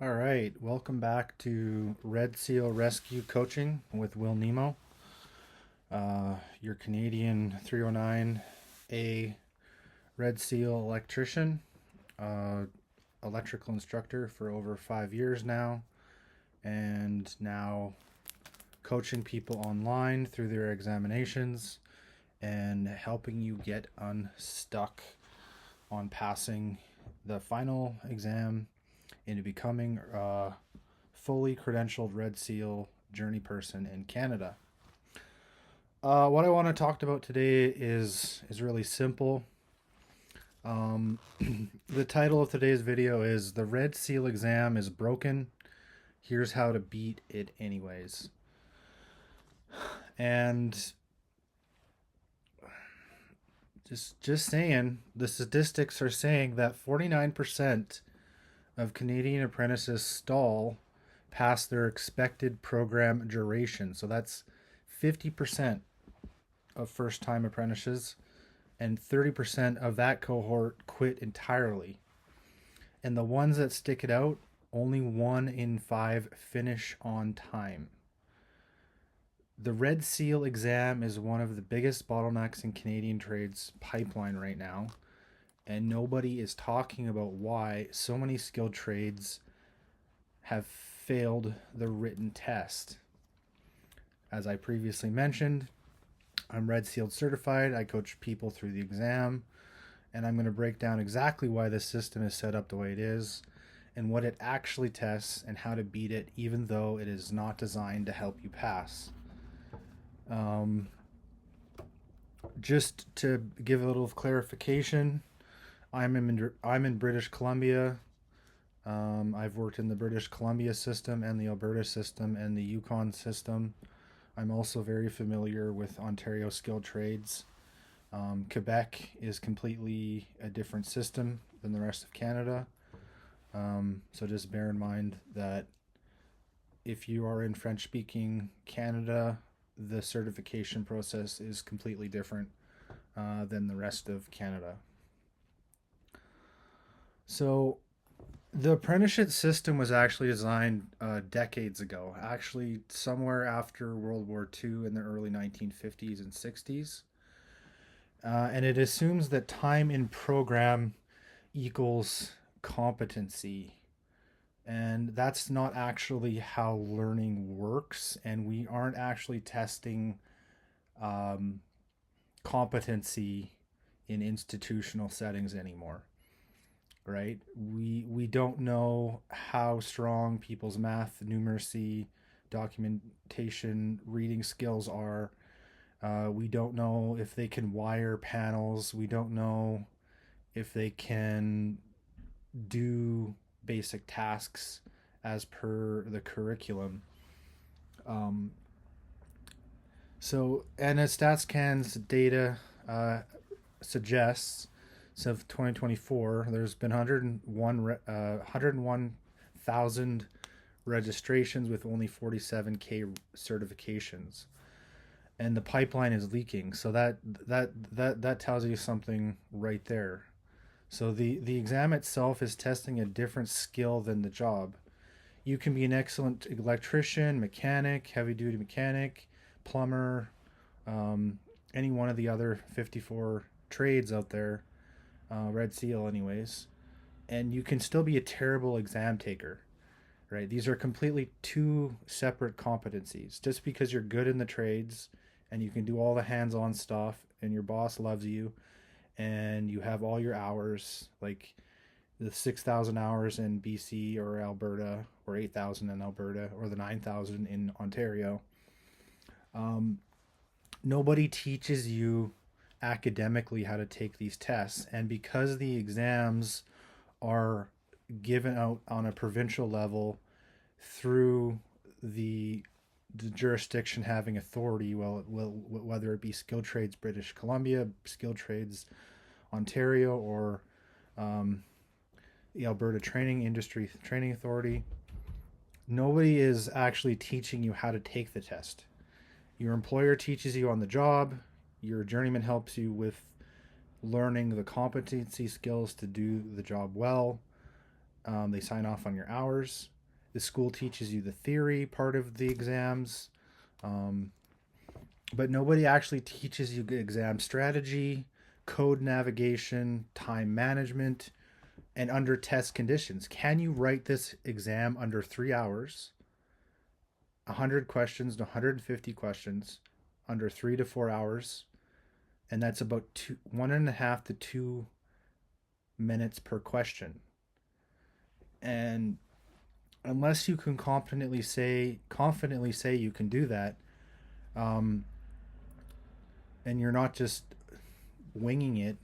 All right, welcome back to Red Seal Rescue Coaching with Will Nemo, your Canadian 309A Red Seal electrician, uh, electrical instructor for over 5 years now, and now coaching people online through their examinations and helping you get unstuck on passing the final exam into becoming a fully credentialed Red Seal journey person in Canada. What I want to talk about today is really simple. The title of today's video is "The Red Seal Exam is Broken. Here's how to beat it anyways." And just saying, the statistics are saying that 49% of Canadian apprentices stall past their expected program duration. So that's 50% of first time apprentices, and 30% of that cohort quit entirely. And the ones that stick it out, only 1 in 5 finish on time. The Red Seal exam is one of the biggest bottlenecks in Canadian trades pipeline right now, and nobody is talking about why so many skilled trades have failed the written test. As I previously mentioned, I'm Red Seal certified. I coach people through the exam, and I'm going to break down exactly why this system is set up the way it is and what it actually tests and how to beat it, even though it is not designed to help you pass. Just to give a little clarification, I'm in British Columbia. I've worked in the British Columbia system and the Alberta system and the Yukon system. I'm also very familiar with Ontario skilled trades. Quebec is completely a different system than the rest of Canada. So just bear in mind that if you are in French speaking Canada, the certification process is completely different than the rest of Canada. So the apprenticeship system was actually designed decades ago, actually somewhere after World War II in the early 1950s and 60s. And it assumes that time in program equals competency. And that's not actually how learning works. And we aren't actually testing um, competency in institutional settings anymore, right? We don't know how strong people's math, numeracy, documentation, reading skills are. We don't know if they can wire panels. We don't know if they can do basic tasks as per the curriculum. Um, and as StatsCan's data suggests, since 2024, there's been 101,000 registrations with only 47K certifications, and the pipeline is leaking. So that tells you something right there. So the exam itself is testing a different skill than the job. You can be an excellent electrician, mechanic, heavy duty mechanic, plumber, any one of the other 54 trades out there, Red Seal, anyways, and you can still be a terrible exam taker, right? These are completely two separate competencies. Just because you're good in the trades and you can do all the hands on stuff and your boss loves you and you have all your hours, like the 6,000 hours in BC or Alberta, or 8,000 in Alberta, or the 9,000 in Ontario. Nobody teaches you academically how to take these tests, and because the exams are given out on a provincial level through the jurisdiction having authority, whether it be Skilled Trades British Columbia, Skilled Trades Ontario, or the Alberta Training Industry Training Authority, nobody is actually teaching you how to take the test. Your employer teaches you on the job. Your journeyman helps you with learning the competency skills to do the job well. They sign off on your hours. The school teaches you the theory part of the exams, but nobody actually teaches you exam strategy, code navigation, time management, and under test conditions. Can you write this exam under 3 hours, 100 questions to 150 questions under 3 to 4 hours? And that's about 1.5 to 2 minutes per question. And unless you can confidently say you can do that, and you're not just winging it,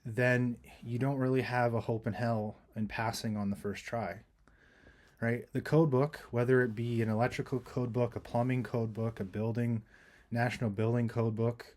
then you don't really have a hope in hell in passing on the first try, right? The code book, whether it be an electrical code book, a plumbing code book, a national building code book,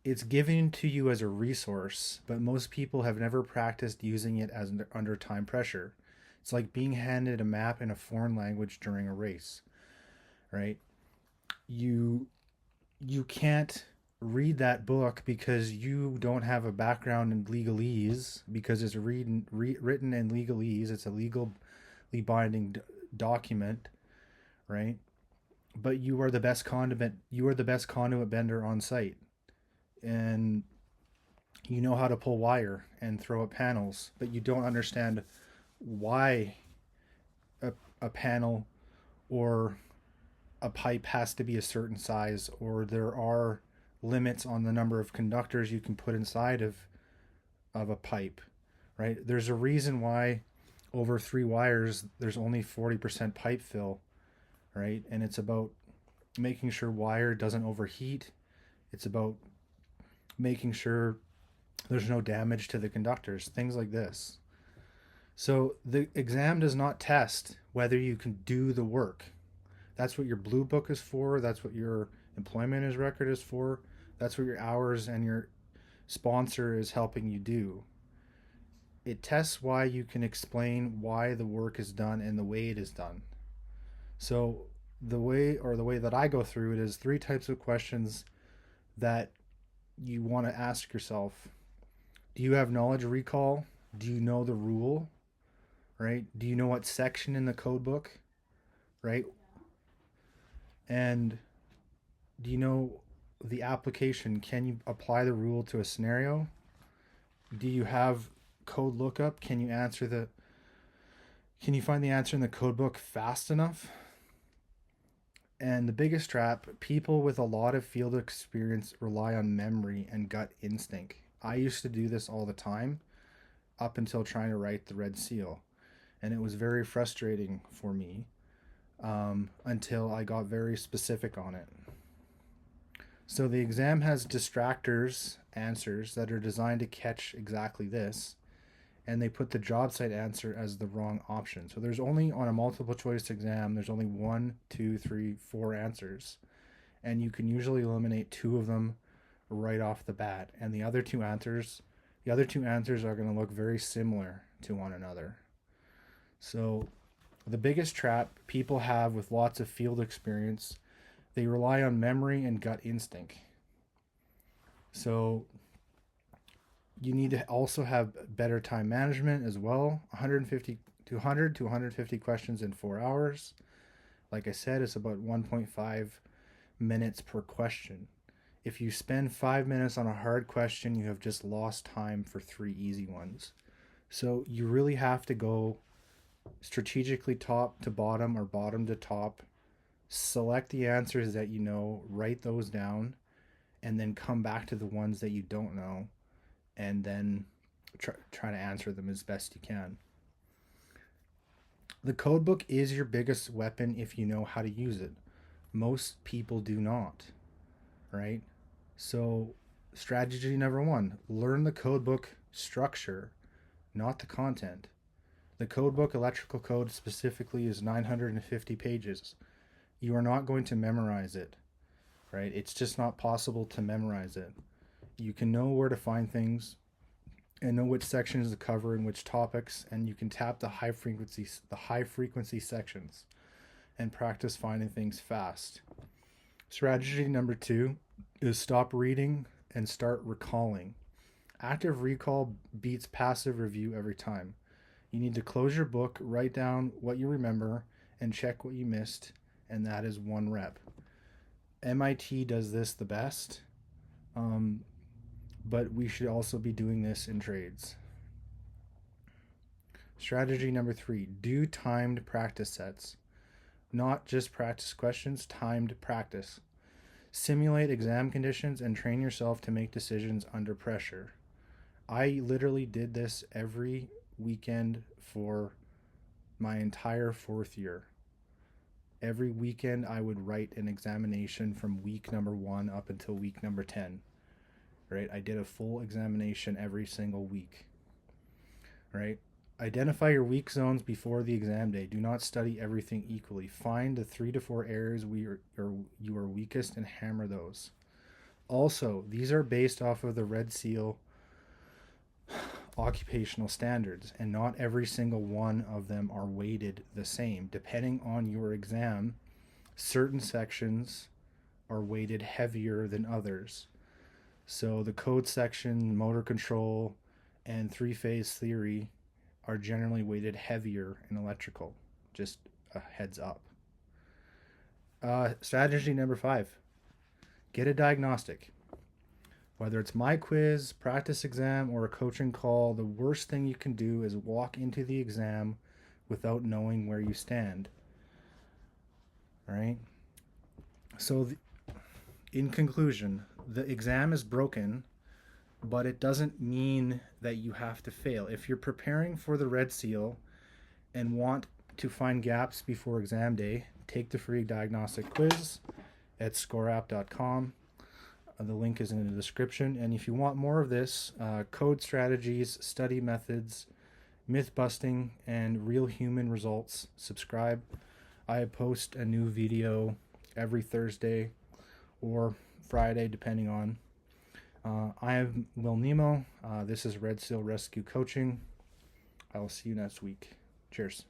it's given to you as a resource, but most people have never practiced using it as under time pressure. It's like being handed a map in a foreign language during a race, right? You can't read that book because you don't have a background in legalese, because it's written in legalese. It's a legally binding document, right? But you are the best conduit bender on site, and you know how to pull wire and throw up panels, but you don't understand why a panel or a pipe has to be a certain size, or there are limits on the number of conductors you can put inside of a pipe, right? There's a reason why over 3 wires there's only 40% pipe fill, right? And it's about making sure wire doesn't overheat. It's about making sure there's no damage to the conductors, things like this. So the exam does not test whether you can do the work. That's what your blue book is for. That's what your employment record is for. That's what your hours and your sponsor is helping you do. It tests why you can explain why the work is done and the way it is done. So the way that I go through it is 3 types of questions that you want to ask yourself. Do you have knowledge recall? Do you know the rule? Right? Do you know what section in the code book? Right? And do you know the application? Can you apply the rule to a scenario? Do you have code lookup? Can you find the answer in the code book fast enough? And the biggest trap, people with a lot of field experience rely on memory and gut instinct. I used to do this all the time up until trying to write the red seal. And it was very frustrating for me until I got very specific on it. So the exam has distractors answers that are designed to catch exactly this, and they put the job site answer as the wrong option. So there's only, on a multiple choice exam, there's only 1, 2, 3, 4 answers, and you can usually eliminate 2 of them right off the bat, and the other two answers are going to look very similar to one another. So the biggest trap people have with lots of field experience, they rely on memory and gut instinct. So you need to also have better time management as well. 150 to 150 questions in 4 hours. Like I said, it's about 1.5 minutes per question. If you spend 5 minutes on a hard question, you have just lost time for 3 easy ones. So you really have to go strategically top to bottom or bottom to top. Select the answers that you know, write those down, and then come back to the ones that you don't know, and then try to answer them as best you can. The code book is your biggest weapon if you know how to use it. Most people do not, right? So strategy number 1, learn the code book structure, not the content. The code book, electrical code specifically, is 950 pages. You are not going to memorize it, right? It's just not possible to memorize it. You can know where to find things and know which sections to cover and which topics, and you can tap the high frequency sections and practice finding things fast. Strategy number 2 is stop reading and start recalling. Active recall beats passive review every time. You need to close your book, write down what you remember, and check what you missed, and that is 1 rep. MIT does this the best, but we should also be doing this in trades. Strategy number 3, do timed practice sets. Not just practice questions, timed practice. Simulate exam conditions and train yourself to make decisions under pressure. I literally did this every weekend for my entire 4th year. Every weekend I would write an examination from week number 1 up until week number 10. Right? I did a full examination every single week. Right? Identify your weak zones before the exam day. Do not study everything equally. Find the 3 to 4 areas you are weakest and hammer those. Also, these are based off of the Red Seal occupational standards, and not every single one of them are weighted the same. Depending on your exam, certain sections are weighted heavier than others. So the code section, motor control, and 3-phase theory are generally weighted heavier in electrical. Just a heads up. Strategy number 5, get a diagnostic. Whether it's my quiz, practice exam, or a coaching call, the worst thing you can do is walk into the exam without knowing where you stand. All right? So in conclusion, the exam is broken, but it doesn't mean that you have to fail. If you're preparing for the Red Seal and want to find gaps before exam day, take the free diagnostic quiz at scoreapp.com. The link is in the description. And if you want more of this, code strategies, study methods, myth busting, and real human results, subscribe. I post a new video every Thursday or Friday, depending on. I am Will Nemo. This is Red Seal Rescue Coaching. I will see you next week. Cheers.